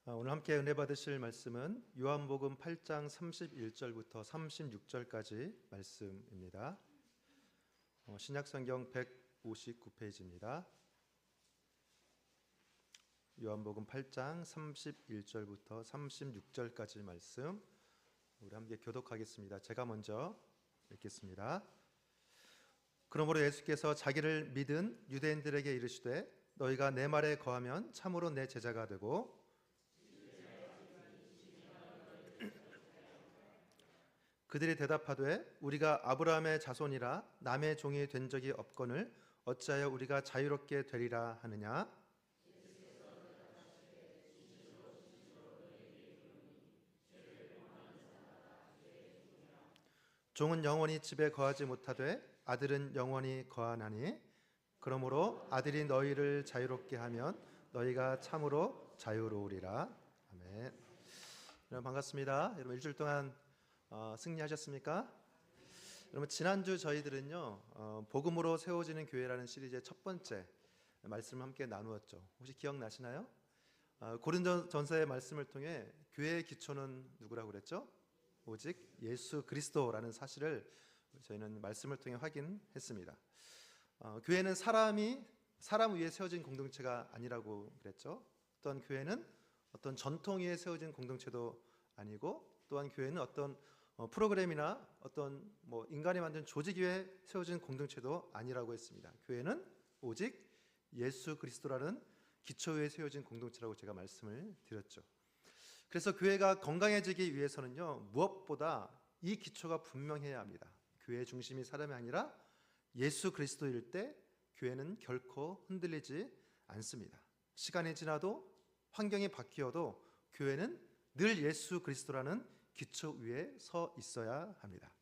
오늘 함께 은혜 받으실 말씀은 요한복음 8장 31절부터 36절까지 말씀입니다. 신약성경 159페이지입니다. 요한복음 8장 31절부터 36절까지 말씀 우리 함께 교독하겠습니다. 제가 먼저 읽겠습니다. 그러므로 예수께서 자기를 믿은 유대인들에게 이르시되 너희가 내 말에 거하면 참으로 내 제자가 되고 그들이 대답하되 우리가 아브라함의 자손이라 남의 종이 된 적이 없거늘 어찌하여 우리가 자유롭게 되리라 하느냐. 종은 영원히 집에 거하지 못하되 아들은 영원히 거하나니 그러므로 아들이 너희를 자유롭게 하면 너희가 참으로 자유로우리라. 아멘. 여러분 반갑습니다. 여러분 일주일 동안 승리하셨습니까? 여러분 지난주 저희들은요 복음으로 세워지는 교회라는 시리즈의 첫 번째 말씀을 함께 나누었죠. 혹시 기억나시나요? 고린도전서의 말씀을 통해 교회의 기초는 누구라고 그랬죠? 오직 예수 그리스도라는 사실을 저희는 말씀을 통해 확인했습니다. 교회는 사람 위에 세워진 공동체가 아니라고 그랬죠. 또한 교회는 어떤 전통 위에 세워진 공동체도 아니고 또한 교회는 어떤 프로그램이나 어떤 인간이 만든 조직 위에 세워진 공동체도 아니라고 했습니다. 교회는 오직 예수 그리스도라는 기초 위에 세워진 공동체라고 제가 말씀을 드렸죠. 그래서 교회가 건강해지기 위해서는요 무엇보다 이 기초가 분명해야 합니다. 교회의 중심이 사람이 아니라 예수 그리스도일 때 교회는 결코 흔들리지 않습니다. 시간이 지나도 환경이 바뀌어도 교회는 늘 예수 그리스도라는 기초 위에 서 있어야 합니다.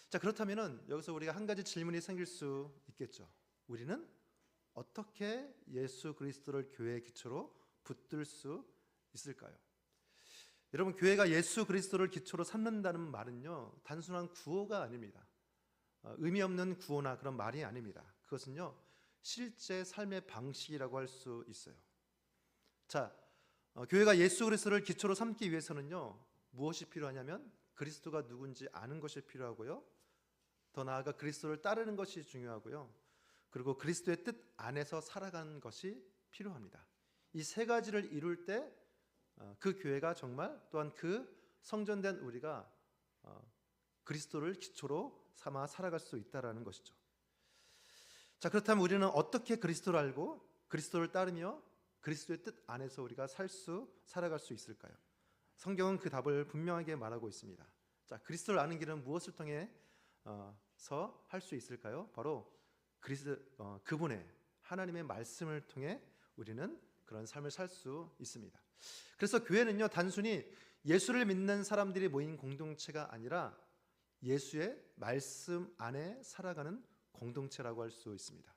자, 그렇다면은 여기서 우리가 한 가지 질문이 생길 수 있겠죠. 우리는 어떻게 예수 그리스도를 교회의 기초로 붙들 수 있을까요? 여러분, 교회가 예수 그리스도를 기초로 삼는다는 말은요 단순한 구호가 아닙니다. 의미 없는 구호나 그런 말이 아닙니다. 그것은요 실제 삶의 방식이라고 할 수 있어요. 자, 교회가 예수 그리스도를 기초로 삼기 위해서는요 무엇이 필요하냐면 그리스도가 누군지 아는 것이 필요하고요, 더 나아가 그리스도를 따르는 것이 중요하고요, 그리고 그리스도의 뜻 안에서 살아가는 것이 필요합니다. 이 세 가지를 이룰 때 그 교회가 정말 또한 그 성전된 우리가 그리스도를 기초로 삼아 살아갈 수 있다라는 것이죠. 자, 그렇다면 우리는 어떻게 그리스도를 알고 그리스도를 따르며 그리스도의 뜻 안에서 우리가 살아갈 수 있을까요? 성경은 그 답을 분명하게 말하고 있습니다. 자, 그리스도를 아는 길은 무엇을 통해서 할 수 있을까요? 바로 그분의 하나님의 말씀을 통해 우리는 그런 삶을 살 수 있습니다. 그래서 교회는요 단순히 예수를 믿는 사람들이 모인 공동체가 아니라 예수의 말씀 안에 살아가는 공동체라고 할 수 있습니다.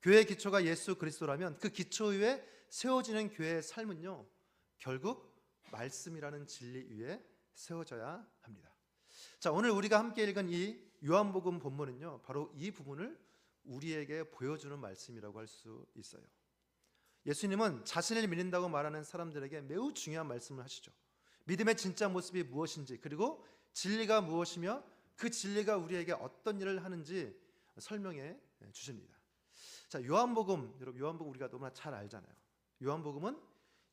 교회의 기초가 예수 그리스도라면 그 기초 위에 세워지는 교회의 삶은요 결국 말씀이라는 진리 위에 세워져야 합니다. 자, 오늘 우리가 함께 읽은 이 요한복음 본문은요 바로 이 부분을 우리에게 보여주는 말씀이라고 할 수 있어요. 예수님은 자신을 믿는다고 말하는 사람들에게 매우 중요한 말씀을 하시죠. 믿음의 진짜 모습이 무엇인지, 그리고 진리가 무엇이며 그 진리가 우리에게 어떤 일을 하는지 설명해 주십니다. 자, 여러분 요한복음 우리가 너무나 잘 알잖아요. 요한복음은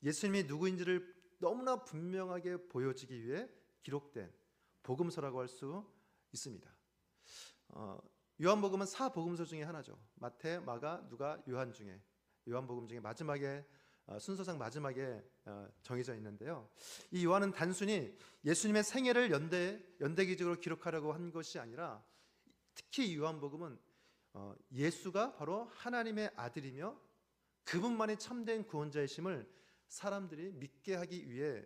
예수님이 누구인지를 너무나 분명하게 보여지기 위해 기록된 복음서라고 할 수 있습니다. 요한복음은 사복음서 중에 하나죠. 마태, 마가, 누가, 요한 중에 요한복음 중에 마지막에 순서상 마지막에 정해져 있는데요. 이 요한은 단순히 예수님의 생애를 연대기적으로 기록하려고 한 것이 아니라 특히 이 요한복음은 예수가 바로 하나님의 아들이며 그분만이 참된 구원자이심을 사람들이 믿게 하기 위해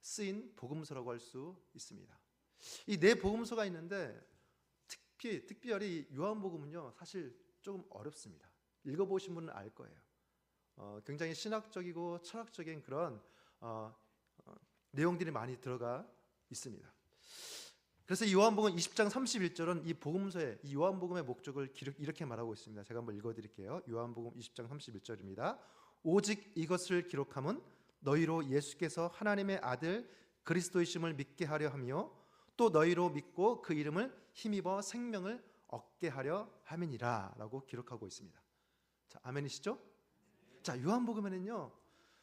쓰인 복음서라고 할 수 있습니다. 이 네 복음서가 있는데 특별히 요한복음은요 사실 조금 어렵습니다. 읽어보신 분은 알 거예요. 굉장히 신학적이고 철학적인 그런 내용들이 많이 들어가 있습니다. 그래서 이 요한복음 20장 31절은 이 복음서의 이 요한복음의 목적을 이렇게 말하고 있습니다. 제가 한번 읽어드릴게요. 요한복음 20장 31절입니다. 오직 이것을 기록함은 너희로 예수께서 하나님의 아들 그리스도이심을 믿게 하려 하며 또 너희로 믿고 그 이름을 힘입어 생명을 얻게 하려 함이니라 라고 기록하고 있습니다. 자, 아멘이시죠? 자, 요한복음에는요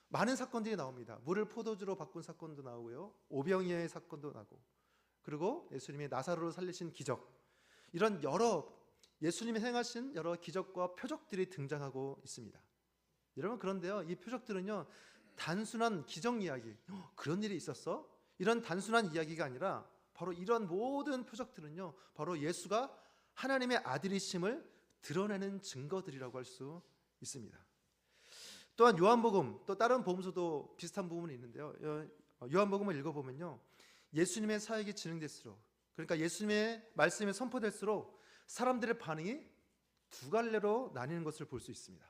많은 사건들이 나옵니다. 물을 포도주로 바꾼 사건도 나오고요, 오병이어의 사건도 나고, 그리고 예수님이 나사로를 살리신 기적, 이런 여러 예수님이 행하신 여러 기적과 표적들이 등장하고 있습니다. 여러분, 그런데요 이 표적들은요 단순한 기적 이야기, 그런 일이 있었어? 이런 단순한 이야기가 아니라 바로 이런 모든 표적들은요 바로 예수가 하나님의 아들이심을 드러내는 증거들이라고 할 수 있습니다. 또한 요한복음, 또 다른 복음서도 비슷한 부분이 있는데요, 요한복음을 읽어보면요 예수님의 사역이 진행될수록, 그러니까 예수님의 말씀이 선포될수록 사람들의 반응이 두 갈래로 나뉘는 것을 볼 수 있습니다.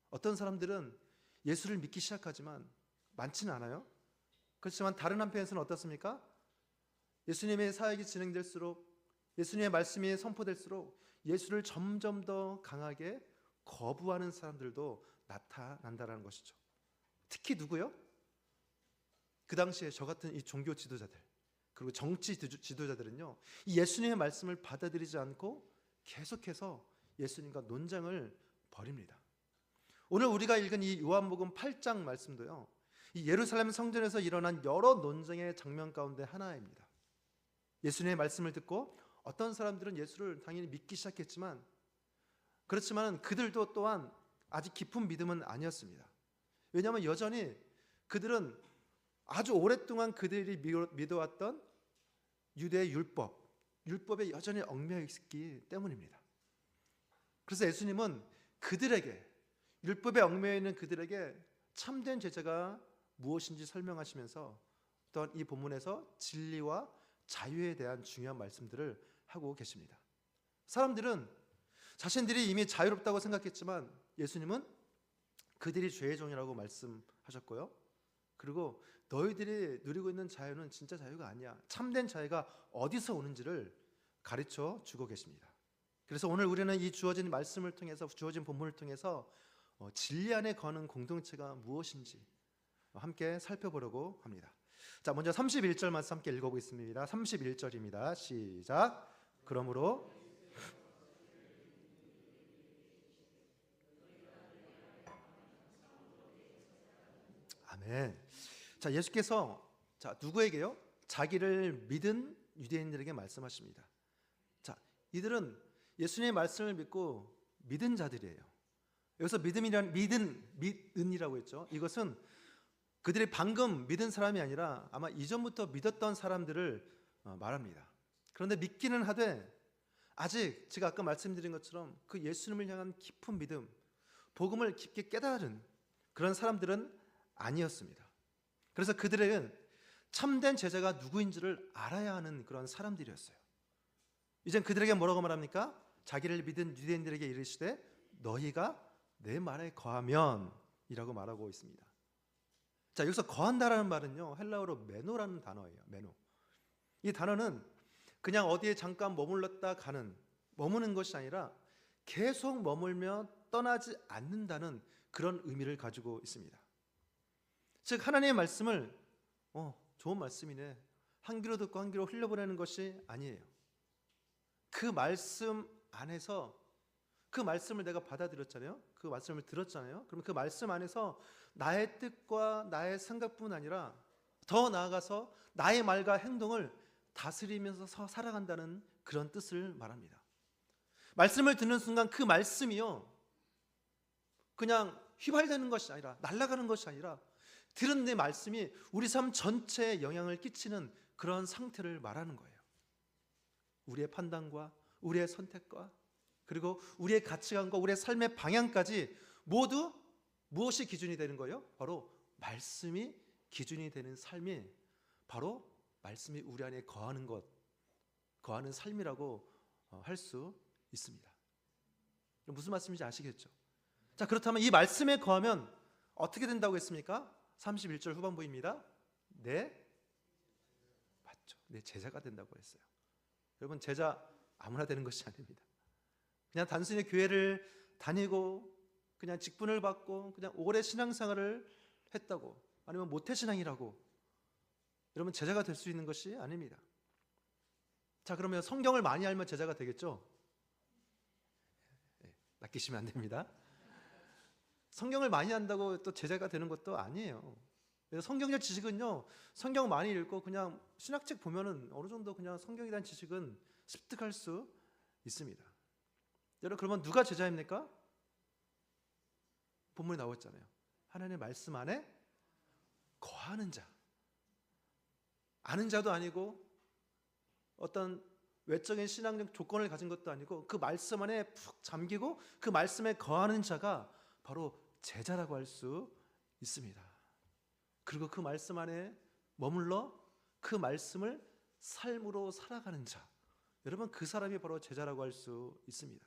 어떤 사람들은 예수를 믿기 시작하지만 많지는 않아요. 그렇지만 다른 한편에서는 어떻습니까? 예수님의 사역이 진행될수록, 예수님의 말씀이 선포될수록 예수를 점점 더 강하게 거부하는 사람들도 나타난다는 것이죠. 특히 누구요? 그 당시에 저 같은 이 종교 지도자들, 그리고 정치 지도자들은요 이 예수님의 말씀을 받아들이지 않고 계속해서 예수님과 논쟁을 벌입니다. 오늘 우리가 읽은 이 요한복음 8장 말씀도요 이 예루살렘 성전에서 일어난 여러 논쟁의 장면 가운데 하나입니다. 예수님의 말씀을 듣고 어떤 사람들은 예수를 당연히 믿기 시작했지만, 그렇지만 그들도 또한 아직 깊은 믿음은 아니었습니다. 왜냐하면 여전히 그들은 아주 오랫동안 그들이 믿어왔던 유대의 율법에 여전히 얽매여 있기 때문입니다. 그래서 예수님은 그들에게, 율법에 얽매여 있는 그들에게 참된 제자가 무엇인지 설명하시면서 또한 이 본문에서 진리와 자유에 대한 중요한 말씀들을 하고 계십니다. 사람들은 자신들이 이미 자유롭다고 생각했지만 예수님은 그들이 죄의 종이라고 말씀하셨고요, 그리고 너희들이 누리고 있는 자유는 진짜 자유가 아니야, 참된 자유가 어디서 오는지를 가르쳐 주고 계십니다. 그래서 오늘 우리는 이 주어진 말씀을 통해서, 주어진 본문을 통해서 진리 안에 거하는 공동체가 무엇인지 함께 살펴보려고 합니다. 자, 먼저 31절 말씀 함께 읽어보겠습니다. 31절입니다. 시작. 그러므로 아멘. 자, 예수께서 누구에게요? 자기를 믿은 유대인들에게 말씀하십니다. 자, 이들은 예수님의 말씀을 믿고 믿은 자들이에요. 여기서 믿음이란 믿은이라고 했죠. 이것은 그들이 방금 믿은 사람이 아니라 아마 이전부터 믿었던 사람들을 말합니다. 그런데 믿기는 하되 아직 제가 아까 말씀드린 것처럼 그 예수님을 향한 깊은 믿음, 복음을 깊게 깨달은 그런 사람들은 아니었습니다. 그래서 그들은 참된 제자가 누구인지를 알아야 하는 그런 사람들이었어요. 이젠 그들에게 뭐라고 말합니까? 자기를 믿은 유대인들에게 이르시되 너희가 내 말에 거하면 이라고 말하고 있습니다. 자, 여기서 거한다라는 말은요 헬라어로 메노라는 단어예요. 메노. 이 단어는 그냥 어디에 잠깐 머무는 것이 아니라 계속 머물며 떠나지 않는다는 그런 의미를 가지고 있습니다. 즉 하나님의 말씀을 좋은 말씀이네, 한 귀로 듣고 한 귀로 흘려보내는 것이 아니에요. 그 말씀 안에서, 그 말씀을 내가 받아들였잖아요, 그 말씀을 들었잖아요. 그럼 그 말씀 안에서 나의 뜻과 나의 생각뿐 아니라 더 나아가서 나의 말과 행동을 다스리면서 살아간다는 그런 뜻을 말합니다. 말씀을 듣는 순간 그 말씀이요 그냥 휘발되는 것이 아니라, 날아가는 것이 아니라 들은 내 말씀이 우리 삶 전체에 영향을 끼치는 그런 상태를 말하는 거예요. 우리의 판단과 우리의 선택과 그리고 우리의 가치관과 우리의 삶의 방향까지 모두 무엇이 기준이 되는 거예요? 바로 말씀이 기준이 되는 삶이 바로 말씀이 우리 안에 거하는 것, 거하는 삶이라고 할 수 있습니다. 무슨 말씀인지 아시겠죠? 자, 그렇다면 이 말씀에 거하면 어떻게 된다고 했습니까? 31절 후반부입니다. 맞죠? 내 제자가 된다고 했어요. 여러분, 제자 아무나 되는 것이 아닙니다. 그냥 단순히 교회를 다니고 그냥 직분을 받고 그냥 오래 신앙생활을 했다고, 아니면 모태신앙이라고 여러분 제자가 될 수 있는 것이 아닙니다. 자, 그러면 성경을 많이 알면 제자가 되겠죠? 낚이시면 안 됩니다. 성경을 많이 안다고 또 제자가 되는 것도 아니에요. 그래서 성경적 지식은요, 성경 많이 읽고 그냥 신학책 보면은 어느 정도 그냥 성경에 대한 지식은 습득할 수 있습니다. 여러분, 그러면 누가 제자입니까? 본문에 나왔잖아요. 하나님의 말씀 안에 거하는 자. 아는 자도 아니고 어떤 외적인 신앙적 조건을 가진 것도 아니고 그 말씀 안에 푹 잠기고 그 말씀에 거하는 자가 바로 제자라고 할 수 있습니다. 그리고 그 말씀 안에 머물러 그 말씀을 삶으로 살아가는 자, 여러분 그 사람이 바로 제자라고 할 수 있습니다.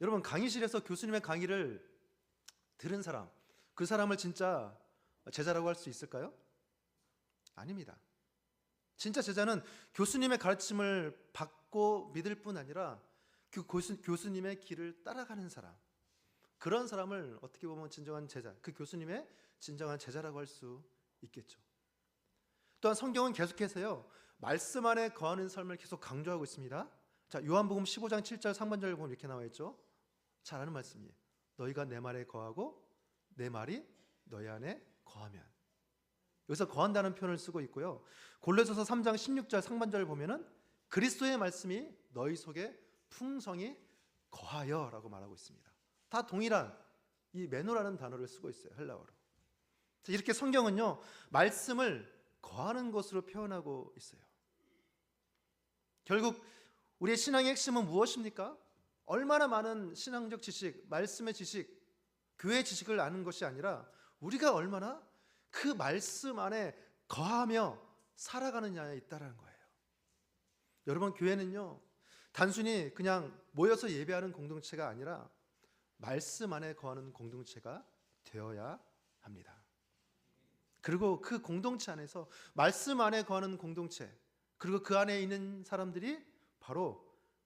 여러분, 강의실에서 교수님의 강의를 들은 사람, 그 사람을 진짜 제자라고 할 수 있을까요? 아닙니다. 진짜 제자는 교수님의 가르침을 받고 믿을 뿐 아니라 그 교수님의 길을 따라가는 사람, 그런 사람을 어떻게 보면 진정한 제자, 그 교수님의 진정한 제자라고 할 수 있겠죠. 또한 성경은 계속해서요, 말씀 안에 거하는 삶을 계속 강조하고 있습니다. 자, 요한복음 15장 7절 상반절을 보면 이렇게 나와 있죠. 잘 아는 말씀이에요. 너희가 내 말에 거하고 내 말이 너희 안에 거하면. 여기서 거한다는 표현을 쓰고 있고요. 골로새서 3장 16절 상반절을 보면은 그리스도의 말씀이 너희 속에 풍성히 거하여라고 말하고 있습니다. 다 동일한 이 메노라는 단어를 쓰고 있어요, 헬라어로. 이렇게 성경은요, 말씀을 거하는 것으로 표현하고 있어요. 결국 우리의 신앙의 핵심은 무엇입니까? 얼마나 많은 신앙적 지식, 말씀의 지식, 교회 지식을 아는 것이 아니라 우리가 얼마나 그 말씀 안에 거하며 살아가느냐에 있다라는 거예요. 여러분, 교회는요, 단순히 그냥 모여서 예배하는 공동체가 아니라 말씀 안에 거하는 공동체가 되어야 합니다. 그리고 그 공동체 안에서 말씀 안에 거하는 공동체, 그리고 그 안에 있는 사람들이 바로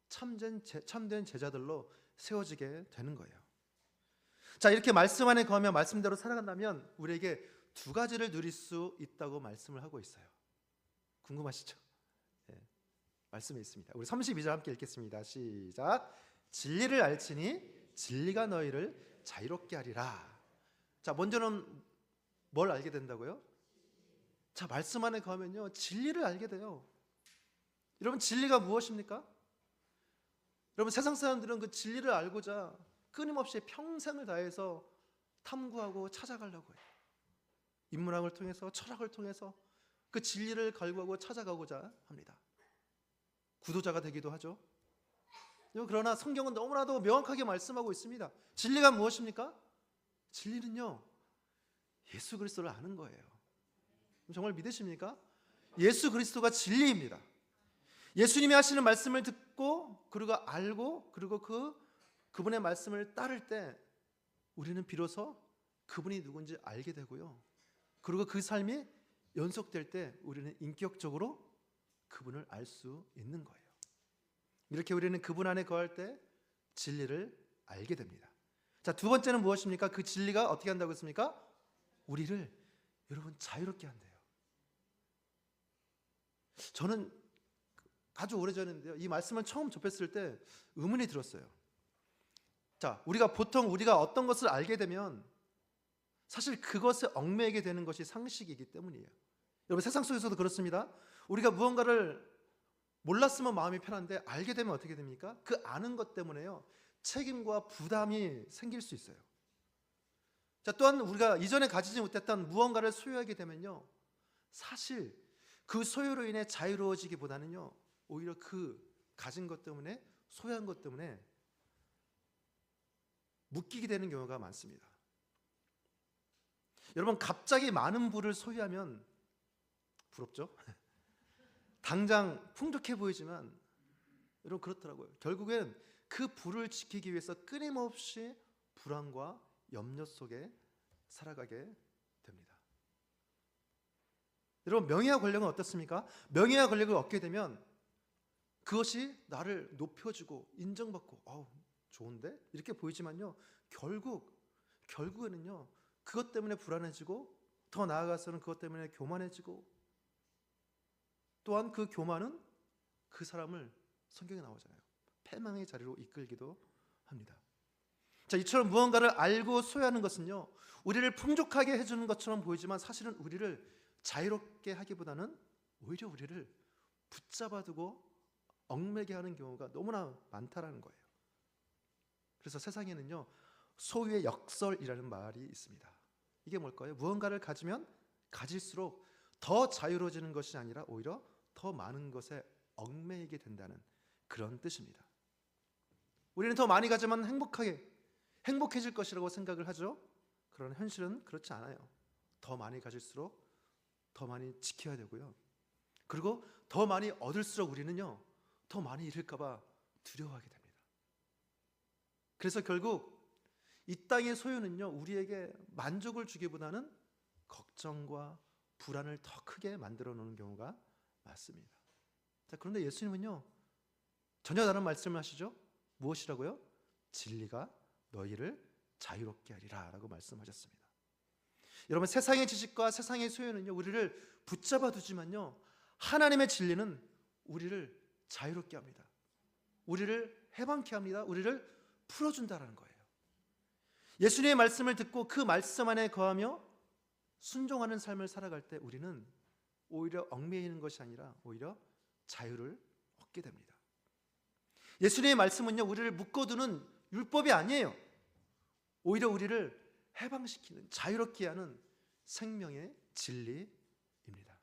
참된 제자들로 세워지게 되는 거예요. 자, 이렇게 말씀 안에 거하며 말씀대로 살아간다면 우리에게 두 가지를 누릴 수 있다고 말씀을 하고 있어요. 궁금하시죠? 네, 말씀에 있습니다. 우리 32절 함께 읽겠습니다. 시작. 진리를 알지니 진리가 너희를 자유롭게 하리라. 자, 먼저는 뭘 알게 된다고요? 자, 말씀 안에 거하면요, 진리를 알게 돼요. 여러분, 진리가 무엇입니까? 여러분, 세상 사람들은 그 진리를 알고자 끊임없이 평생을 다해서 탐구하고 찾아가려고 해요. 인문학을 통해서, 철학을 통해서 그 진리를 갈구하고 찾아가고자 합니다. 구도자가 되기도 하죠. 그러나 성경은 너무나도 명확하게 말씀하고 있습니다. 진리가 무엇입니까? 진리는요, 예수 그리스도를 아는 거예요. 정말 믿으십니까? 예수 그리스도가 진리입니다. 예수님이 하시는 말씀을 듣고 그리고 알고 그리고 그분의 말씀을 따를 때 우리는 비로소 그분이 누군지 알게 되고요. 그리고 그 삶이 연속될 때 우리는 인격적으로 그분을 알 수 있는 거예요. 이렇게 우리는 그분 안에 거할 때 진리를 알게 됩니다. 자, 두 번째는 무엇입니까? 그 진리가 어떻게 한다고 했습니까? 우리를, 여러분, 자유롭게 한대요. 저는 아주 오래전인데요, 이 말씀을 처음 접했을 때 의문이 들었어요. 자, 보통 우리가 어떤 것을 알게 되면 사실 그것에 얽매이게 되는 것이 상식이기 때문이에요. 여러분, 세상 속에서도 그렇습니다. 우리가 무언가를 몰랐으면 마음이 편한데 알게 되면 어떻게 됩니까? 그 아는 것 때문에요, 책임과 부담이 생길 수 있어요. 자, 또한 우리가 이전에 가지지 못했던 무언가를 소유하게 되면요, 사실 그 소유로 인해 자유로워지기보다는요, 오히려 그 가진 것 때문에, 소유한 것 때문에 묶이게 되는 경우가 많습니다. 여러분, 갑자기 많은 부를 소유하면 부럽죠? 당장 풍족해 보이지만 여러분, 그렇더라고요. 결국엔 그 부를 지키기 위해서 끊임없이 불안과 염려 속에 살아가게 됩니다. 여러분, 명예와 권력은 어떻습니까? 명예와 권력을 얻게 되면 그것이 나를 높여주고 인정받고 좋은데? 이렇게 보이지만요, 결국에는요, 그것 때문에 불안해지고 더 나아가서는 그것 때문에 교만해지고, 또한 그 교만은 그 사람을, 성경에 나오잖아요, 패망의 자리로 이끌기도 합니다. 자, 이처럼 무언가를 알고 소유하는 것은요, 우리를 풍족하게 해주는 것처럼 보이지만 사실은 우리를 자유롭게 하기보다는 오히려 우리를 붙잡아두고 얽매게 하는 경우가 너무나 많다라는 거예요. 그래서 세상에는요, 소유의 역설이라는 말이 있습니다. 이게 뭘까요? 무언가를 가지면 가질수록 더 자유로워지는 것이 아니라 오히려 더 많은 것에 얽매이게 된다는 그런 뜻입니다. 우리는 더 많이 가지면 행복해질 것이라고 생각을 하죠. 그러나 현실은 그렇지 않아요. 더 많이 가질수록 더 많이 지켜야 되고요. 그리고 더 많이 얻을수록 우리는요, 더 많이 잃을까 봐 두려워하게 됩니다. 그래서 결국 이 땅의 소유는요, 우리에게 만족을 주기보다는 걱정과 불안을 더 크게 만들어 놓는 경우가 많습니다. 자, 그런데 예수님은요, 전혀 다른 말씀을 하시죠. 무엇이라고요? 진리가 너희를 자유롭게 하리라 라고 말씀하셨습니다. 여러분, 세상의 지식과 세상의 소유는요, 우리를 붙잡아 두지만요, 하나님의 진리는 우리를 자유롭게 합니다. 우리를 해방케 합니다. 우리를 풀어준다라는 거예요. 예수님의 말씀을 듣고 그 말씀 안에 거하며 순종하는 삶을 살아갈 때 우리는 오히려 얽매이는 것이 아니라 오히려 자유를 얻게 됩니다. 예수님의 말씀은요, 우리를 묶어두는 율법이 아니에요. 오히려 우리를 해방시키는, 자유롭게 하는 생명의 진리입니다.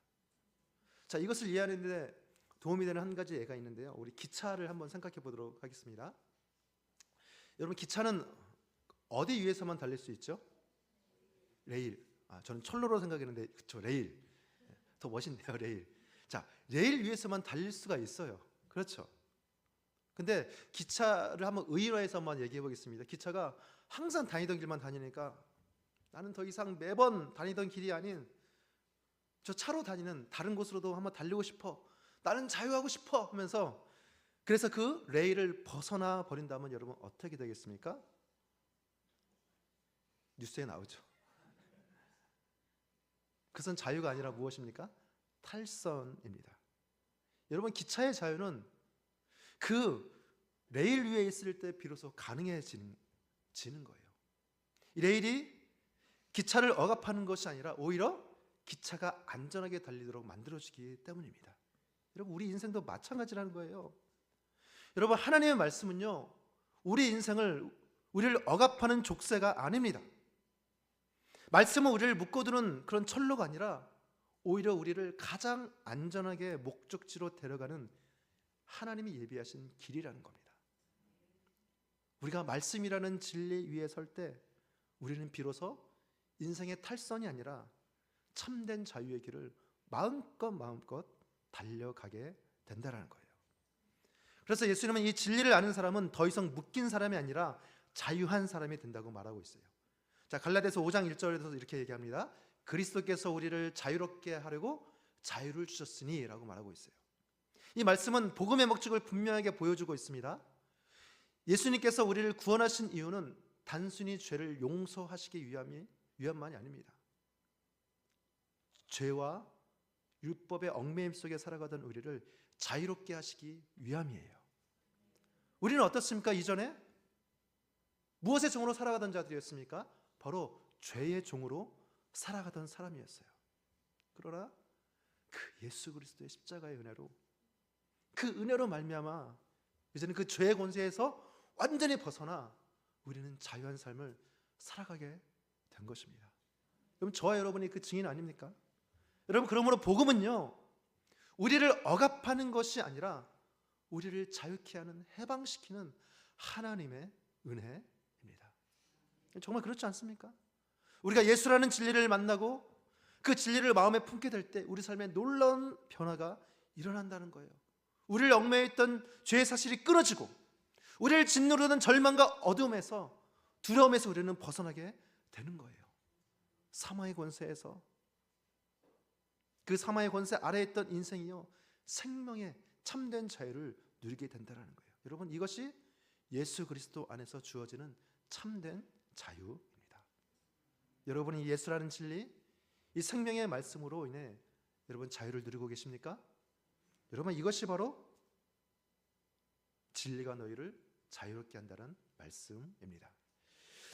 자, 이것을 이해하는데 도움이 되는 한 가지 예가 있는데요, 우리 기차를 한번 생각해 보도록 하겠습니다. 여러분, 기차는 어디 위에서만 달릴 수 있죠? 레일. 저는 철로로 생각했는데 그렇죠, 레일. 더 멋있네요, 레일. 자, 레일 위에서만 달릴 수가 있어요. 그렇죠. 근데 기차를 한번 의인화해서 한번 얘기해 보겠습니다. 기차가 항상 다니던 길만 다니니까 나는 더 이상 매번 다니던 길이 아닌 저 차로 다니는 다른 곳으로도 한번 달리고 싶어, 나는 자유하고 싶어 하면서, 그래서 그 레일을 벗어나 버린다면 여러분 어떻게 되겠습니까? 뉴스에 나오죠. 그것은 자유가 아니라 무엇입니까? 탈선입니다. 여러분, 기차의 자유는 그 레일 위에 있을 때 비로소 가능해지는 거예요. 이 레일이 기차를 억압하는 것이 아니라 오히려 기차가 안전하게 달리도록 만들어지기 때문입니다. 여러분, 우리 인생도 마찬가지라는 거예요. 여러분, 하나님의 말씀은요, 우리 인생을, 우리를 억압하는 족쇄가 아닙니다. 말씀은 우리를 묶어두는 그런 철로가 아니라 오히려 우리를 가장 안전하게 목적지로 데려가는 하나님이 예비하신 길이라는 겁니다. 우리가 말씀이라는 진리 위에 설 때 우리는 비로소 인생의 탈선이 아니라 참된 자유의 길을 마음껏 달려가게 된다는 거예요. 그래서 예수님은 이 진리를 아는 사람은 더 이상 묶인 사람이 아니라 자유한 사람이 된다고 말하고 있어요. 자, 갈라디아서 5장 1절에서 이렇게 얘기합니다. 그리스도께서 우리를 자유롭게 하려고 자유를 주셨으니 라고 말하고 있어요. 이 말씀은 복음의 목적을 분명하게 보여주고 있습니다. 예수님께서 우리를 구원하신 이유는 단순히 죄를 용서하시기 위함만이 아닙니다. 죄와 율법의 얽매임 속에 살아가던 우리를 자유롭게 하시기 위함이에요. 우리는 어떻습니까? 이전에 무엇의 종으로 살아가던 자들이었습니까? 바로 죄의 종으로 살아가던 사람이었어요. 그러나 그 예수 그리스도의 십자가의 은혜로, 그 은혜로 말미암아 이제는 그 죄의 권세에서 완전히 벗어나 우리는 자유한 삶을 살아가게 된 것입니다. 여러분, 저와 여러분이 그 증인 아닙니까? 여러분, 그러므로 복음은요, 우리를 억압하는 것이 아니라 우리를 자유케 하는, 해방시키는 하나님의 은혜입니다. 정말 그렇지 않습니까? 우리가 예수라는 진리를 만나고 그 진리를 마음에 품게 될 때 우리 삶에 놀라운 변화가 일어난다는 거예요. 우리를 얽매였던 죄의 사실이 끊어지고 우리를 짓누르는 절망과 어둠에서, 두려움에서 우리는 벗어나게 되는 거예요. 사망의 권세에서, 그 사망의 권세 아래에 있던 인생이요, 생명의 참된 자유를 누리게 된다는 거예요. 여러분, 이것이 예수 그리스도 안에서 주어지는 참된 자유입니다. 여러분이 예수라는 진리, 이 생명의 말씀으로 인해 여러분 자유를 누리고 계십니까? 여러분, 이것이 바로 진리가 너희를 자유롭게 한다는 말씀입니다.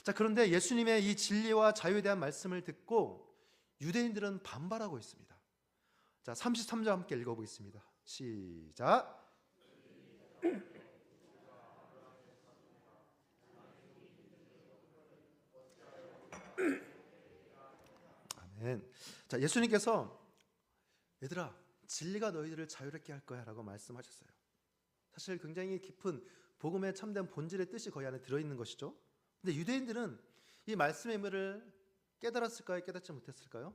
자, 그런데 예수님의 이 진리와 자유에 대한 말씀을 듣고 유대인들은 반발하고 있습니다. 자, 33절 함께 읽어보겠습니다. 시작. 아멘. 자, 예수님께서 얘들아, 진리가 너희들을 자유롭게 할 거야 라고 말씀하셨어요. 사실 굉장히 깊은 복음의 참된 본질의 뜻이 거기 안에 들어있는 것이죠. 근데 유대인들은 이 말씀의 의미를 깨달았을까요? 깨닫지 못했을까요?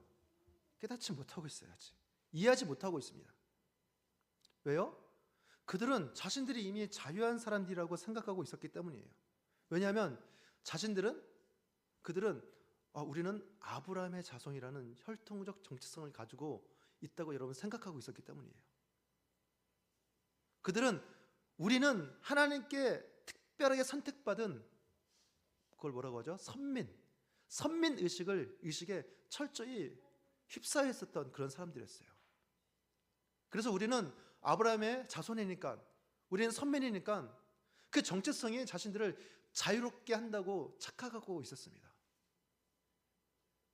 깨닫지 못하고 있어요. 아직 이해하지 못하고 있습니다. 왜요? 그들은 자신들이 이미 자유한 사람들이라고 생각하고 있었기 때문이에요. 왜냐하면 그들은 우리는 아브라함의 자손이라는 혈통적 정체성을 가지고 있다고 여러분 생각하고 있었기 때문이에요. 그들은 우리는 하나님께 특별하게 선택받은, 그걸 뭐라고 하죠? 선민 의식에 철저히 휩싸여 있었던 그런 사람들이었어요. 그래서 우리는 아브라함의 자손이니까, 우리는 선민이니까 그 정체성이 자신들을 자유롭게 한다고 착각하고 있었습니다.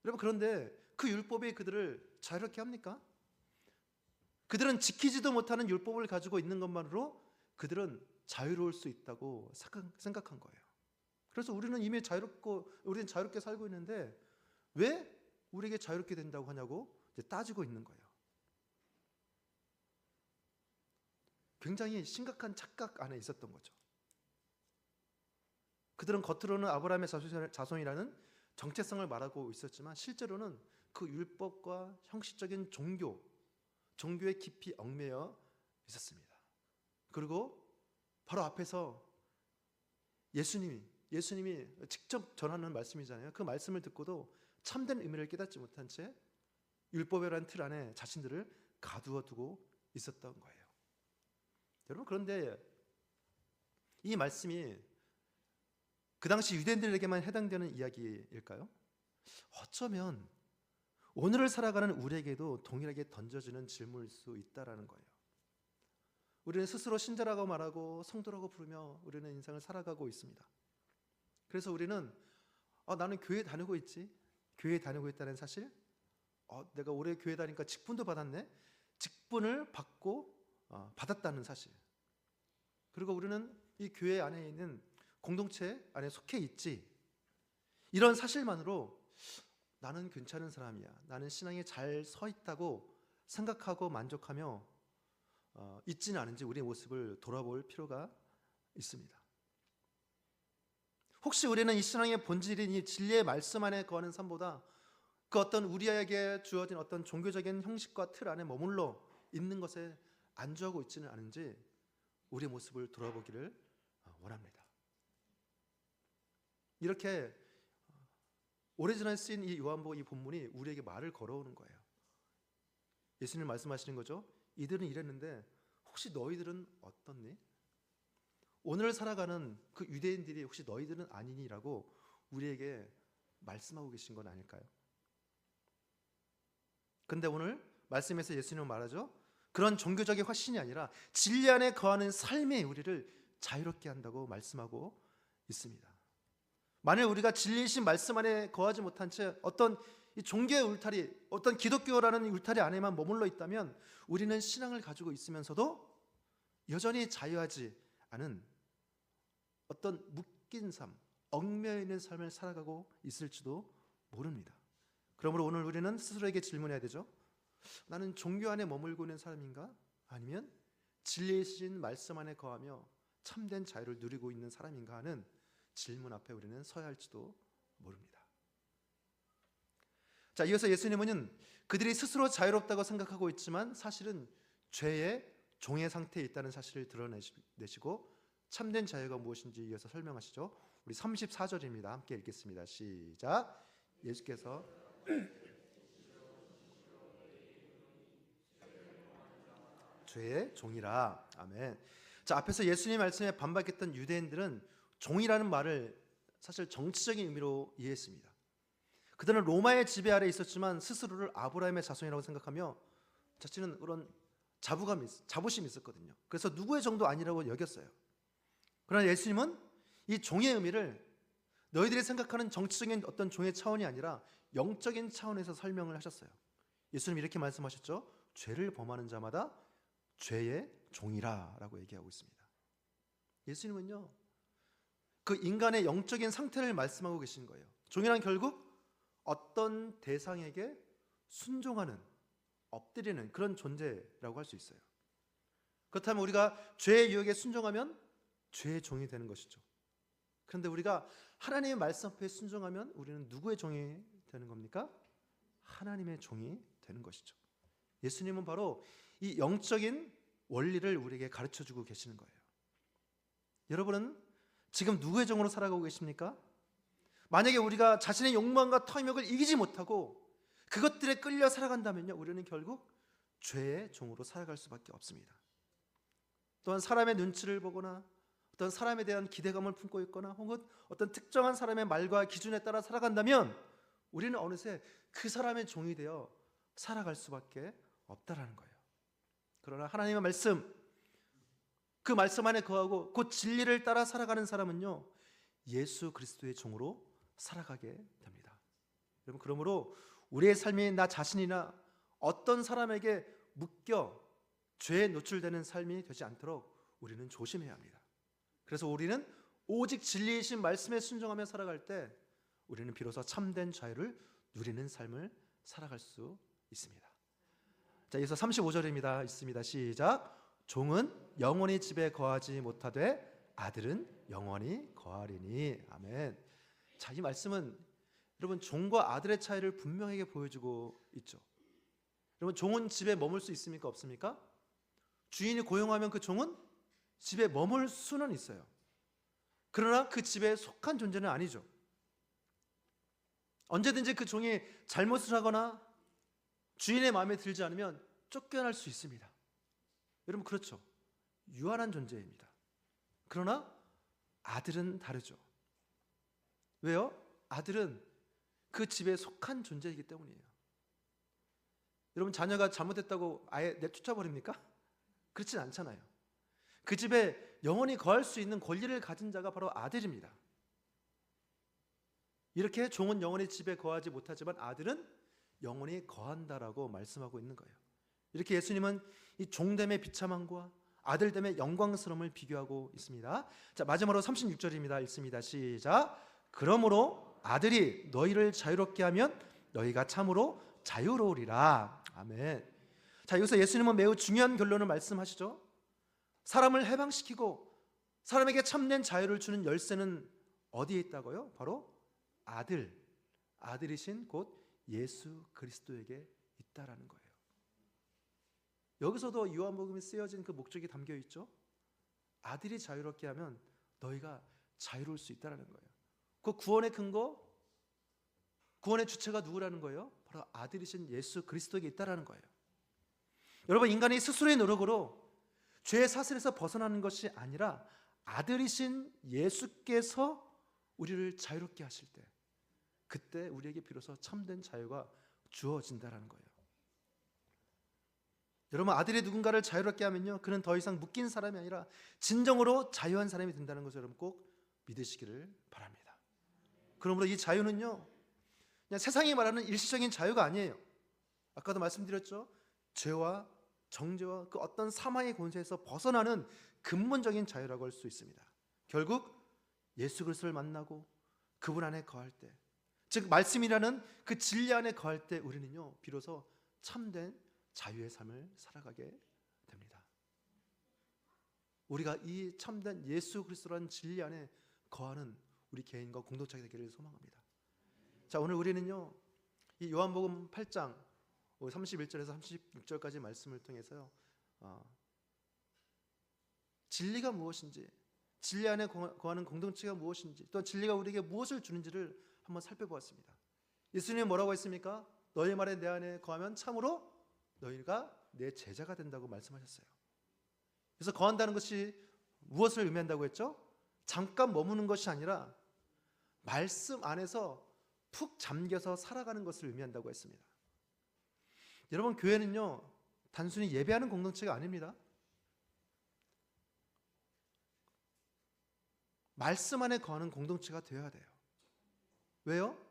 여러분, 그런데 그 율법이 그들을 자유롭게 합니까? 그들은 지키지도 못하는 율법을 가지고 있는 것만으로 그들은 자유로울 수 있다고 생각한 거예요. 그래서 우리는 이미 우리는 자유롭게 살고 있는데 왜 우리에게 자유롭게 된다고 하냐고 이제 따지고 있는 거예요. 굉장히 심각한 착각 안에 있었던 거죠. 그들은 겉으로는 아브라함의 자손이라는 정체성을 말하고 있었지만 실제로는 그 율법과 형식적인 종교에 깊이 얽매여 있었습니다. 그리고 바로 앞에서 예수님이 직접 전하는 말씀이잖아요. 그 말씀을 듣고도 참된 의미를 깨닫지 못한 채 율법이라는 틀 안에 자신들을 가두어 두고 있었던 거예요. 여러분, 그런데 이 말씀이 그 당시 유대인들에게만 해당되는 이야기일까요? 어쩌면 오늘을 살아가는 우리에게도 동일하게 던져지는 질문일 수 있다라는 거예요. 우리는 스스로 신자라고 말하고 성도라고 부르며 우리는 인생을 살아가고 있습니다. 그래서 우리는 나는 교회 다니고 있지, 교회 다니고 있다는 사실, 내가 올해 교회 다니니까 직분도 받았네, 직분을 받았다는 사실, 그리고 우리는 이 교회 안에 있는 공동체 안에 속해 있지, 이런 사실만으로 나는 괜찮은 사람이야, 나는 신앙에 잘 서 있다고 생각하고 만족하며 있지는 않은지 우리의 모습을 돌아볼 필요가 있습니다. 혹시 우리는 이 신앙의 본질인 이 진리의 말씀 안에 거하는 삶보다 그 어떤 우리에게 주어진 어떤 종교적인 형식과 틀 안에 머물러 있는 것에 안주하고 있지는 않은지 우리의 모습을 돌아보기를 원합니다. 이렇게 오래전에 쓰인 이 요한복음 이 본문이 우리에게 말을 걸어오는 거예요. 예수님 말씀하시는 거죠. 이들은 이랬는데 혹시 너희들은 어떻니? 오늘 살아가는 그 유대인들이 혹시 너희들은 아니니라고 우리에게 말씀하고 계신 건 아닐까요? 근데 오늘 말씀에서 예수님은 말하죠. 그런 종교적인 확신이 아니라 진리 안에 거하는 삶이 우리를 자유롭게 한다고 말씀하고 있습니다. 만일 우리가 진리이신 말씀 안에 거하지 못한 채 어떤 이 종교의 울타리, 어떤 기독교라는 울타리 안에만 머물러 있다면 우리는 신앙을 가지고 있으면서도 여전히 자유하지 않은 어떤 묶인 삶, 얽매여 있는 삶을 살아가고 있을지도 모릅니다. 그러므로 오늘 우리는 스스로에게 질문해야 되죠. 나는 종교 안에 머물고 있는 사람인가? 아니면 진리이신 말씀 안에 거하며 참된 자유를 누리고 있는 사람인가 하는 질문 앞에 우리는 서야 할지도 모릅니다. 자, 이어서 예수님은 그들이 스스로 자유롭다고 생각하고 있지만 사실은 죄의 종의 상태에 있다는 사실을 드러내시고 참된 자유가 무엇인지 이어서 설명하시죠. 우리 34절입니다. 함께 읽겠습니다. 시작. 예수께서 죄의 종이라. 아멘. 자, 앞에서 예수님 말씀에 반박했던 유대인들은 종이라는 말을 사실 정치적인 의미로 이해했습니다. 그들은 로마의 지배 아래 있었지만 스스로를 아브라함의 자손이라고 생각하며 자신은 그런 자부심이 있었거든요. 그래서 누구의 정도 아니라고 여겼어요. 그러나 예수님은 이 종의 의미를 너희들이 생각하는 정치적인 어떤 종의 차원이 아니라 영적인 차원에서 설명을 하셨어요. 예수님 이렇게 말씀하셨죠. 죄를 범하는 자마다 죄의 종이라 라고 얘기하고 있습니다. 예수님은요, 그 인간의 영적인 상태를 말씀하고 계신 거예요. 종이란 결국 어떤 대상에게 순종하는, 엎드리는 그런 존재라고 할 수 있어요. 그렇다면 우리가 죄의 유혹에 순종하면 죄의 종이 되는 것이죠. 그런데 우리가 하나님의 말씀 앞에 순종하면 우리는 누구의 종이 되는 겁니까? 하나님의 종이 되는 것이죠. 예수님은 바로 이 영적인 원리를 우리에게 가르쳐주고 계시는 거예요. 여러분은 지금 누구의 종으로 살아가고 계십니까? 만약에 우리가 자신의 욕망과 탐욕을 이기지 못하고 그것들에 끌려 살아간다면요, 우리는 결국 죄의 종으로 살아갈 수밖에 없습니다. 또한 사람의 눈치를 보거나 어떤 사람에 대한 기대감을 품고 있거나 혹은 어떤 특정한 사람의 말과 기준에 따라 살아간다면 우리는 어느새 그 사람의 종이 되어 살아갈 수밖에 없다라는 거예요. 그러나 하나님의 말씀, 그 말씀 안에 거하고 그 진리를 따라 살아가는 사람은요, 예수 그리스도의 종으로 살아가게 됩니다. 여러분, 그러므로 우리의 삶이 나 자신이나 어떤 사람에게 묶여 죄에 노출되는 삶이 되지 않도록 우리는 조심해야 합니다. 그래서 우리는 오직 진리이신 말씀에 순종하며 살아갈 때 우리는 비로소 참된 자유를 누리는 삶을 살아갈 수 있습니다. 자, 이어서 35절입니다. 있습니다. 시작. 종은 영원히 집에 거하지 못하되 아들은 영원히 거하리니. 아멘. 자, 이 말씀은 여러분 종과 아들의 차이를 분명하게 보여주고 있죠. 여러분, 종은 집에 머물 수 있습니까? 없습니까? 주인이 고용하면 그 종은 집에 머물 수는 있어요. 그러나 그 집에 속한 존재는 아니죠. 언제든지 그 종이 잘못을 하거나 주인의 마음에 들지 않으면 쫓겨날 수 있습니다. 여러분, 그렇죠. 유한한 존재입니다. 그러나 아들은 다르죠. 왜요? 아들은 그 집에 속한 존재이기 때문이에요. 여러분, 자녀가 잘못했다고 아예 내쫓아버립니까? 그렇진 않잖아요. 그 집에 영원히 거할 수 있는 권리를 가진 자가 바로 아들입니다. 이렇게 종은 영원히 집에 거하지 못하지만 아들은 영원히 거한다라고 말씀하고 있는 거예요. 이렇게 예수님은 이 종됨의 비참함과 아들됨의 영광스러움을 비교하고 있습니다. 자, 마지막으로 36절입니다. 읽습니다. 시작. 그러므로 아들이 너희를 자유롭게 하면 너희가 참으로 자유로우리라. 아멘. 자, 여기서 예수님은 매우 중요한 결론을 말씀하시죠. 사람을 해방시키고 사람에게 참된 자유를 주는 열쇠는 어디에 있다고요? 바로 아들이신 곧 예수 그리스도에게 있다라는 거예요. 여기서도 요한복음에 쓰여진 그 목적이 담겨 있죠. 아들이 자유롭게 하면 너희가 자유로울 수 있다라는 거예요. 그 구원의 근거, 구원의 주체가 누구라는 거예요? 바로 아들이신 예수 그리스도에게 있다라는 거예요. 여러분, 인간이 스스로의 노력으로 죄의 사슬에서 벗어나는 것이 아니라 아들이신 예수께서 우리를 자유롭게 하실 때, 그때 우리에게 비로소 참된 자유가 주어진다라는 거예요. 여러분, 아들이 누군가를 자유롭게 하면요, 그는 더 이상 묶인 사람이 아니라 진정으로 자유한 사람이 된다는 것을 여러분 꼭 믿으시기를 바랍니다. 그러므로 이 자유는요, 그냥 세상이 말하는 일시적인 자유가 아니에요. 아까도 말씀드렸죠. 죄와 정죄와 그 어떤 사망의 권세에서 벗어나는 근본적인 자유라고 할 수 있습니다. 결국 예수 그리스도를 만나고 그분 안에 거할 때, 즉 말씀이라는 그 진리 안에 거할 때 우리는요, 비로소 참된 자유의 삶을 살아가게 됩니다. 우리가 이 참된 예수 그리스도라는 진리 안에 거하는 우리 개인과 공동체가 되기를 소망합니다. 자, 오늘 우리는요, 이 요한복음 8장 31절에서 36절까지 말씀을 통해서요, 진리가 무엇인지, 진리 안에 거하는 공동체가 무엇인지, 또 진리가 우리에게 무엇을 주는지를 한번 살펴보았습니다. 예수님이 뭐라고 했습니까? 너희 말에 내 안에 거하면 참으로 너희가 내 제자가 된다고 말씀하셨어요. 그래서 거한다는 것이 무엇을 의미한다고 했죠? 잠깐 머무는 것이 아니라 말씀 안에서 푹 잠겨서 살아가는 것을 의미한다고 했습니다. 여러분, 교회는요 단순히 예배하는 공동체가 아닙니다. 말씀 안에 거하는 공동체가 되어야 돼요. 왜요?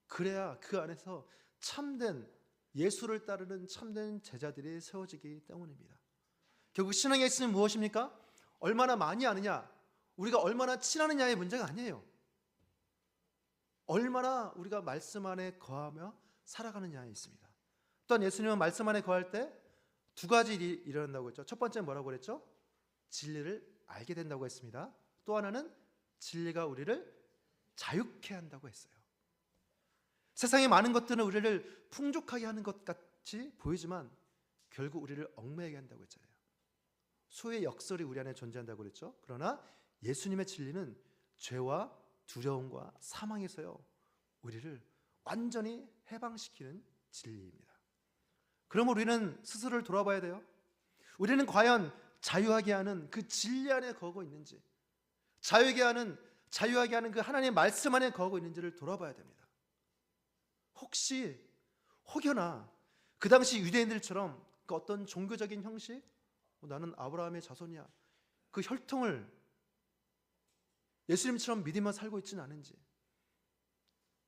그래야 그 안에서 참된 예수를 따르는 참된 제자들이 세워지기 때문입니다. 결국 신앙의 핵심은 무엇입니까? 얼마나 많이 아느냐, 우리가 얼마나 친하느냐의 문제가 아니에요. 얼마나 우리가 말씀 안에 거하며 살아가느냐에 있습니다. 또한 예수님은 말씀 안에 거할 때 두 가지 일이 일어난다고 했죠. 첫 번째는 뭐라고 그랬죠? 진리를 알게 된다고 했습니다. 또 하나는 진리가 우리를 자유케 한다고 했어요. 세상의 많은 것들은 우리를 풍족하게 하는 것 같이 보이지만 결국 우리를 얽매이게 한다고 했잖아요. 소의 역설이 우리 안에 존재한다고 그랬죠. 그러나 예수님의 진리는 죄와 두려움과 사망에서요 우리를 완전히 해방시키는 진리입니다. 그럼 우리는 스스로를 돌아봐야 돼요. 우리는 과연 자유하게 하는 그 진리 안에 거하고 있는지, 자유하게 하는 그 하나님의 말씀 안에 거하고 있는지를 돌아봐야 됩니다. 혹시 혹여나 그 당시 유대인들처럼 그 어떤 종교적인 형식, 나는 아브라함의 자손이야, 그 혈통을 예수님처럼 믿으며 살고 있지는 않은지,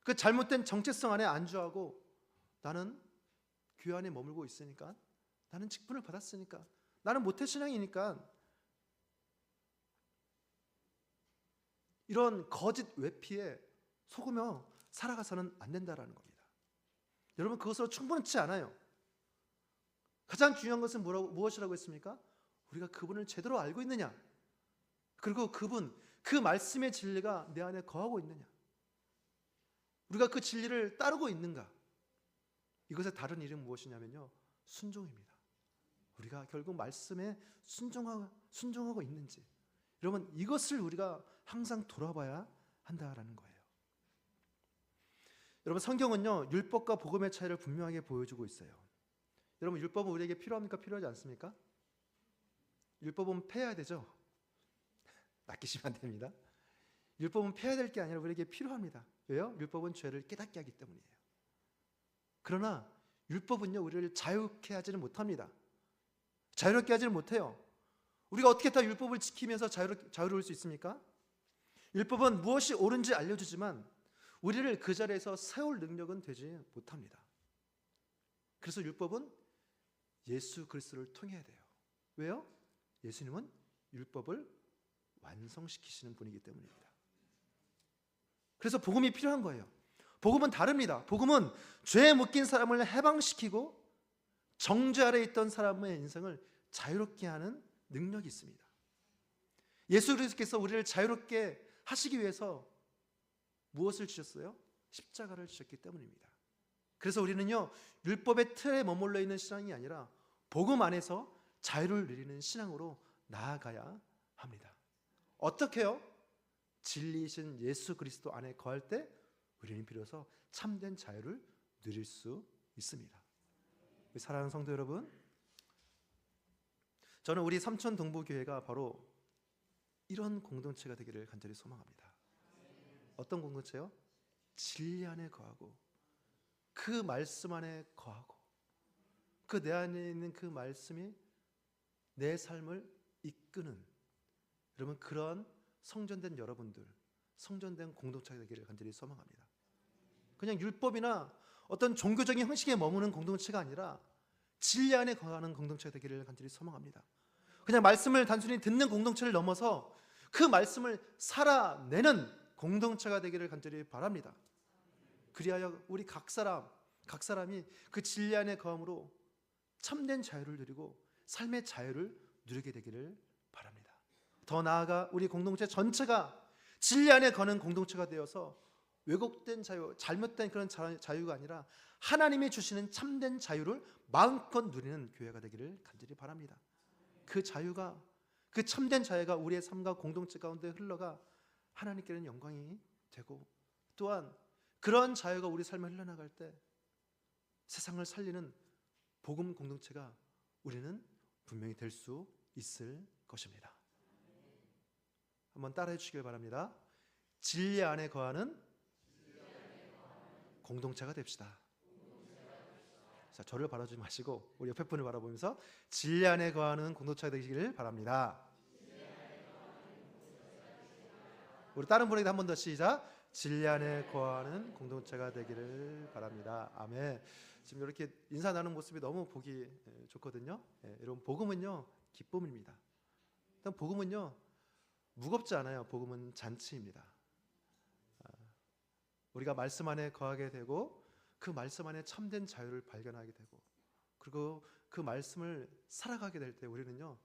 그 잘못된 정체성 안에 안주하고 나는 교회 안에 머물고 있으니까, 나는 직분을 받았으니까, 나는 모태신앙이니까, 이런 거짓 외피에 속으며 살아가서는 안 된다라는 겁니다. 여러분, 그것으로 충분치 않아요. 가장 중요한 것은 무엇이라고 했습니까? 우리가 그분을 제대로 알고 있느냐, 그리고 그 말씀의 진리가 내 안에 거하고 있느냐, 우리가 그 진리를 따르고 있는가. 이것의 다른 이름은 무엇이냐면요, 순종입니다. 우리가 결국 말씀에 순종하고 있는지, 여러분, 이것을 우리가 항상 돌아봐야 한다라는 거예요. 여러분, 성경은요 율법과 복음의 차이를 분명하게 보여주고 있어요. 여러분, 율법은 우리에게 필요합니까? 필요하지 않습니까? 율법은 폐해야 되죠. 낚이시면 안 됩니다. 율법은 폐해야 될 게 아니라 우리에게 필요합니다. 왜요? 율법은 죄를 깨닫게 하기 때문이에요. 그러나 율법은요 우리를 자유케 하지는 못합니다. 자유롭게 하지는 못해요. 우리가 어떻게 다 율법을 지키면서 자유로울 수 있습니까? 율법은 무엇이 옳은지 알려주지만 우리를 그 자리에서 세울 능력은 되지 못합니다. 그래서 율법은 예수 그리스도를 통해야 돼요. 왜요? 예수님은 율법을 완성시키시는 분이기 때문입니다. 그래서 복음이 필요한 거예요. 복음은 다릅니다. 복음은 죄에 묶인 사람을 해방시키고 정죄 아래 있던 사람의 인생을 자유롭게 하는 능력이 있습니다. 예수 그리스도께서 우리를 자유롭게 하시기 위해서 무엇을 주셨어요? 십자가를 주셨기 때문입니다. 그래서 우리는요 율법의 틀에 머물러 있는 신앙이 아니라 복음 안에서 자유를 누리는 신앙으로 나아가야 합니다. 어떻게요? 진리이신 예수 그리스도 안에 거할 때 우리는 비로소 참된 자유를 누릴 수 있습니다. 사랑하는 성도 여러분, 저는 우리 삼천 동부교회가 바로 이런 공동체가 되기를 간절히 소망합니다. 어떤 공동체요? 진리 안에 거하고 그 말씀 안에 거하고 그 내 안에 있는 그 말씀이 내 삶을 이끄는, 여러분, 그런 성전된 여러분들, 성전된 공동체가 되기를 간절히 소망합니다. 그냥 율법이나 어떤 종교적인 형식에 머무는 공동체가 아니라 진리 안에 거하는 공동체가 되기를 간절히 소망합니다. 그냥 말씀을 단순히 듣는 공동체를 넘어서 그 말씀을 살아내는 공동체가 되기를 간절히 바랍니다. 그리하여 우리 각 사람이 그 진리 안에 거함으로 참된 자유를 누리고 삶의 자유를 누리게 되기를 바랍니다. 더 나아가 우리 공동체 전체가 진리 안에 거는 공동체가 되어서 왜곡된 자유, 잘못된 그런 자유가 아니라 하나님이 주시는 참된 자유를 마음껏 누리는 교회가 되기를 간절히 바랍니다. 그 자유가, 그 참된 자유가 우리의 삶과 공동체 가운데 흘러가 하나님께는 영광이 되고, 또한 그런 자유가 우리 삶에 흘러나갈 때 세상을 살리는 복음 공동체가 우리는 분명히 될 수 있을 것입니다. 한번 따라해 주시길 바랍니다. 진리 안에 거하는 공동체가 됩시다. 자, 저를 바라보지 마시고 우리 옆에 분을 바라보면서 진리 안에 거하는 공동체가 되시기를 바랍니다. 우리 다른 분에게 한 번 더 시작. 진리 안에 거하는 공동체가 되기를 바랍니다. 아멘. 지금 이렇게 인사 나누는 모습이 너무 보기 좋거든요. 여러분, 복음은요 기쁨입니다. 일단 복음은요 무겁지 않아요. 복음은 잔치입니다. 우리가 말씀 안에 거하게 되고 그 말씀 안에 참된 자유를 발견하게 되고 그리고 그 말씀을 살아가게 될 때 우리는요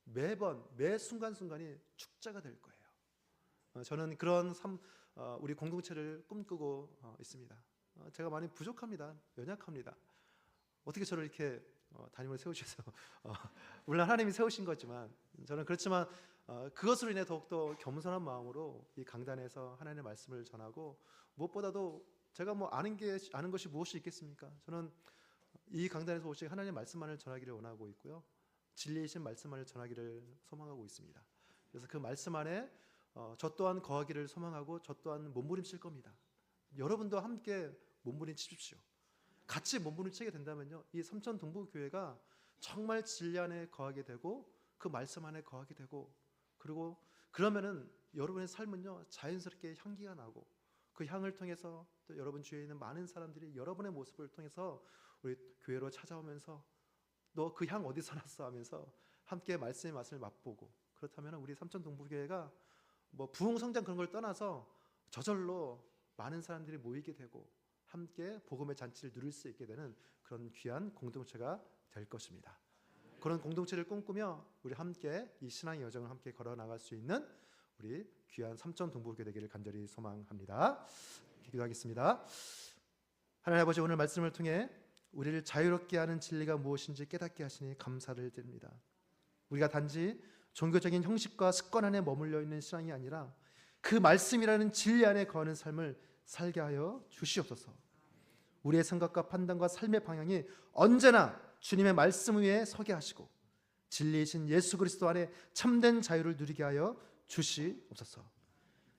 매번 매 순간순간이 축제가 될 거예요. 저는 그런 우리 공동체를 꿈꾸고 있습니다. 제가 많이 부족합니다. 연약합니다. 어떻게 저를 이렇게 담임을 세우셔서 물론 하나님이 세우신 거지만 저는 그렇지만 그것으로 인해 더욱더 겸손한 마음으로 이 강단에서 하나님의 말씀을 전하고 무엇보다도 제가 뭐 아는 것이 무엇이 있겠습니까? 저는 이 강단에서 오직 하나님의 말씀만을 전하기를 원하고 있고요. 진리이신 말씀만을 전하기를 소망하고 있습니다. 그래서 그 말씀 안에 저 또한 거하기를 소망하고 저 또한 몸부림칠 겁니다. 여러분도 함께 몸부림치십시오. 같이 몸부림치게 된다면요, 이 삼천 동부교회가 정말 진리 안에 거하게 되고 그 말씀 안에 거하게 되고 그리고 그러면은 여러분의 삶은요 자연스럽게 향기가 나고 그 향을 통해서 또 여러분 주위에 있는 많은 사람들이 여러분의 모습을 통해서 우리 교회로 찾아오면서 너 그 향 어디서 났어 하면서 함께 말씀의 맛을 맛보고 그렇다면 우리 삼천 동부교회가 뭐 부흥성장 그런 걸 떠나서 저절로 많은 사람들이 모이게 되고 함께 복음의 잔치를 누릴 수 있게 되는 그런 귀한 공동체가 될 것입니다. 그런 공동체를 꿈꾸며 우리 함께 이 신앙의 여정을 함께 걸어 나갈 수 있는 우리 귀한 삼천 동부교회 되기를 간절히 소망합니다. 기도하겠습니다. 하나님 아버지, 오늘 말씀을 통해 우리를 자유롭게 하는 진리가 무엇인지 깨닫게 하시니 감사를 드립니다. 우리가 단지 종교적인 형식과 습관 안에 머물러 있는 신앙이 아니라 그 말씀이라는 진리 안에 거하는 삶을 살게 하여 주시옵소서. 우리의 생각과 판단과 삶의 방향이 언제나 주님의 말씀 위에 서게 하시고 진리이신 예수 그리스도 안에 참된 자유를 누리게 하여 주시옵소서.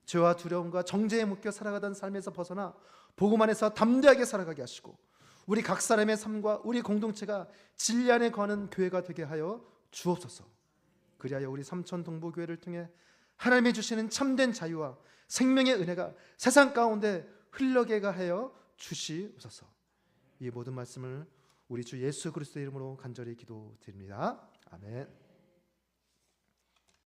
죄와 두려움과 정죄에 묶여 살아가던 삶에서 벗어나 복음 안에서 담대하게 살아가게 하시고 우리 각 사람의 삶과 우리 공동체가 진리 안에 거하는 교회가 되게 하여 주옵소서. 그리하여 우리 삼천 동부교회를 통해 하나님이 주시는 참된 자유와 생명의 은혜가 세상 가운데 흘러게 하여 주시옵소서. 이 모든 말씀을 우리 주 예수 그리스도의 이름으로 간절히 기도드립니다. 아멘.